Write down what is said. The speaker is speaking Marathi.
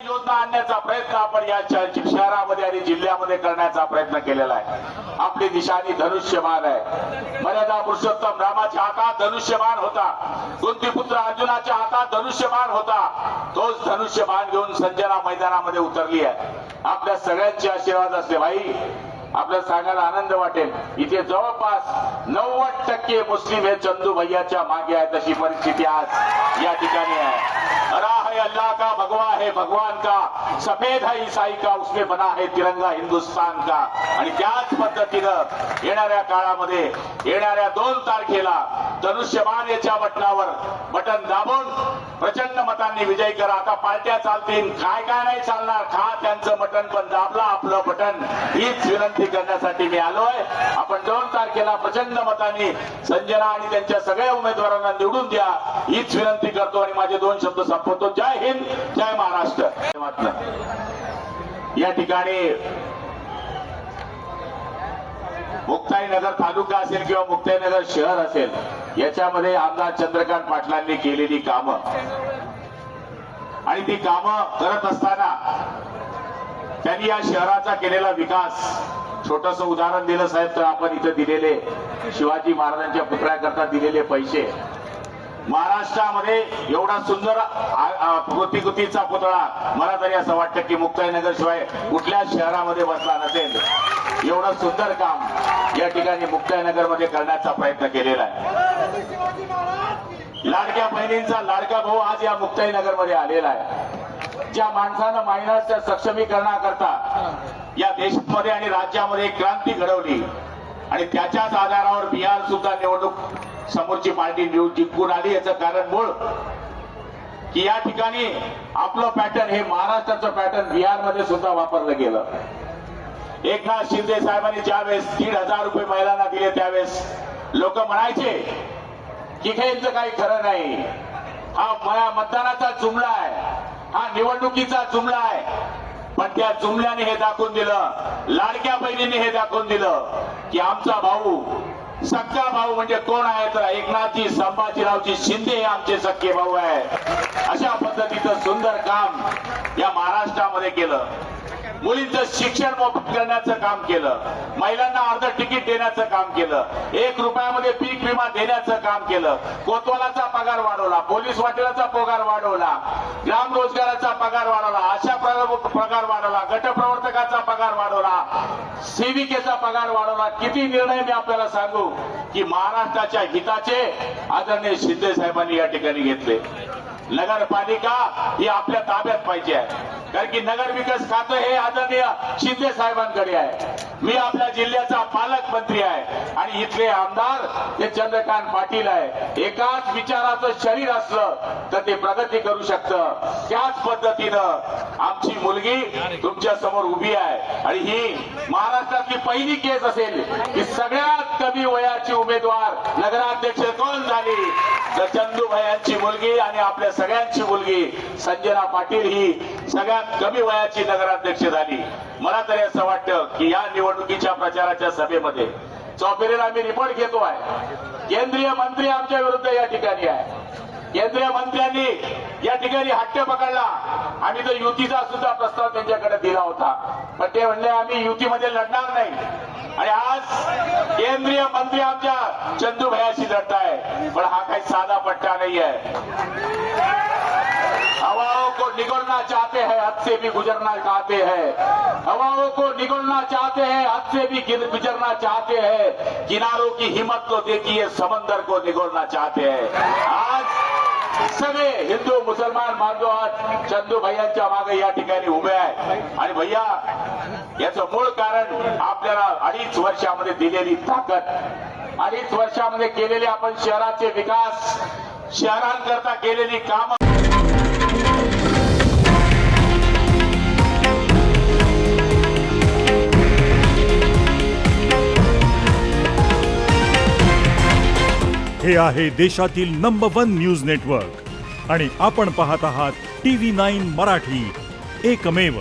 योजना आणण्याचा प्रयत्न आपण या शहरामध्ये आणि जिल्ह्यामध्ये करण्याचा प्रयत्न केलेला आहे। आपली दिशानी धनुष्यबाण आहे। मर्यादा पुरुषोत्तम रामाच्या हातात धनुष्यबाण होता, कुंतीपुत्र अर्जुनाच्या हातात धनुष्यबाण होता। तोच धनुष्यबाण घेऊन संजना मैदानामध्ये उतरली आहे। आपल्या सगळ्यांचे आशीर्वाद असले भाई, आपल्याला सांगायला आनंद वाटेल, इथे जवळपास 90% मुस्लिम हे चंदू भैयाच्या मागे आहेत। अशी परिस्थिती आज या ठिकाणी आहे। राह है अल्लाह का, भगवा है भगवान का, सफेद है ईसाई का, उसमें बना है तिरंगा हिंदुस्तान का। आणि त्याच पद्धतीनं येणाऱ्या काळामध्ये येणाऱ्या 2 तारखेला धनुष्यबाण याच्या बटनावर बटन दाबून प्रचंड मतांनी विजय करा। आता पार्ट्या चालतील, काय काय नाही चालणार, खा त्यांचं बटन पण दाबला आपलं बटन, हीच विनंती करण्यासाठी मी आलोय। आपण 2 तारखेला प्रचंड मतांनी संजना आणि त्यांच्या सगळ्या उमेदवारांना निवडून द्या, हीच विनंती करतो आणि माझे 2 शब्द संपवतो। जय हिंद, जय महाराष्ट्र। या ठिकाणी मुक्ताईनगर तालुका असेल किंवा मुक्ताईनगर शहर असेल, याच्यामध्ये आमदार चंद्रकांत पाटलांनी केलेली कामं आणि ती कामं करत असताना त्यांनी या शहराचा केलेला विकास, छोटस उदाहरण दिलं साहेब तर आपण इथे दिलेले शिवाजी महाराजांच्या पुतळ्याकरता दिलेले पैसे, महाराष्ट्रामध्ये एवढा सुंदर प्रतिकृतीचा पुतळा मला तरी असं वाटतं की मुक्ताईनगर शिवाय कुठल्या शहरामध्ये बसला नसेल। एवढं सुंदर काम या ठिकाणी मुक्ताईनगर मध्ये करण्याचा प्रयत्न केलेला आहे। लाडक्या बहिणींचा लाडका भाऊ आज या मुक्ताईनगर मध्ये आलेला आहे। ज्या माणसानं महिलांच्या सक्षमीकरणाकरता या देशामध्ये आणि राज्यामध्ये एक क्रांती घडवली आणि त्याच्याच आधारावर बिहार सुद्धा निवडणूक समोरची पार्टी जिंकून आली। याचं कारण मूळ की या ठिकाणी आपलं पॅटर्न हे महाराष्ट्राचं पॅटर्न बिहारमध्ये सुद्धा वापरलं गेलं। एकनाथ शिंदे साहेबांनी ज्यावेळेस 1,500 रुपये महिलांना दिले त्यावेळेस लोक म्हणायचे की यांचं काही खरं नाही, हा मतदानाचा जुमला आहे, हा निवडणुकीचा जुमला आहे। पण त्या जुमल्याने हे दाखवून दिलं, लाडक्या बहिणीने हे दाखवून दिलं की आमचा भाऊ, सक्का भाऊ म्हणजे कोण आहे तर एकनाथजी संभाजीरावजी शिंदे हे आमचे सक्के भाऊ आहे। अशा पद्धतीचं सुंदर काम या महाराष्ट्रामध्ये केलं। मुलींचं शिक्षण मोफत करण्याचं काम केलं, महिलांना अर्ध तिकीट देण्याचं काम केलं, 1 रुपयामध्ये पीक विमा देण्याचं काम केलं, कोतवालाचा पगार वाढवला, पोलीस वाटेलाचा पगार वाढवला, ग्राम रोजगाराचा पगार वाढवला, आशा पगार वाढवला, गटप्रवर्तकाचा पगार वाढवला, सेविकेचा पगार वाढवला। किती निर्णय मी आपल्याला सांगू की महाराष्ट्राच्या हिताचे आदरणीय शिंदे साहेबांनी या ठिकाणी घेतले। नगरपालिका ही आपल्या ताब्यात पाहिजे आहे, कारण की नगर विकास खातं हे आदरणीय शिंदे साहेबांकडे आहे। मी आपल्या जिल्ह्याचा पालकमंत्री आहे आणि इथले आमदार ते चंद्रकांत पाटील आहे। एकाच विचाराचं शरीर असलं तर ते प्रगती करू शकतं। त्याच पद्धतीनं आमची मुलगी तुमच्या समोर उभी आहे आणि ही महाराष्ट्रातली पहिली केस असेल की सगळ्यात कमी वयाची उमेदवार नगराध्यक्ष कोण झाली तर चंदूभाईंची मुलगी आणि आपल्या सगळ्यांची मुलगी संजना पाटील ही सगळ्यात कमी वयाची नगराध्यक्ष झाली। मला तरी असं वाटतं की या निवडणुकीच्या प्रचाराच्या सभेमध्ये चौपेरीला आम्ही रिपोर्ट घेतो आहे, केंद्रीय मंत्री आमच्या विरुद्ध या ठिकाणी आहे। केंद्रीय मंत्र्यांनी या ठिकाणी हट्ट पकडला। आम्ही तर युतीचा सुद्धा प्रस्ताव त्यांच्याकडे दिला होता, पण ते म्हणले आम्ही युतीमध्ये लढणार नाही। आणि आज केंद्रीय मंत्री आमच्या चंदू भैयाशी लढताय, पण हा काही साधा पट्टा नाही आहे। हवाओं को निगलना चाहते हैं, हद से भी गुजरना चाहते हैं। हवाओं को निगलना चाहते हैं, हद से भी गुजरना चाहते हैं। किनारों की हिम्मत तो देखिए, समंदर को निगलना चाहते हैं। आज सगळे हिंदू मुसलमान बांधव आज चंदू भैयांच्या मागे या ठिकाणी उभे आहेत आणि भैया याचं मूळ कारण आपल्याला 2.5 वर्षामध्ये दिलेली ताकद, 2.5 वर्षामध्ये केलेले आपण शहराचे विकास, शहरांकरता केलेली कामं। हे आहे देशातील नंबर 1 न्यूज नेटवर्क आणि आपण पाहत आहात TV9 मराठी, एकमेव।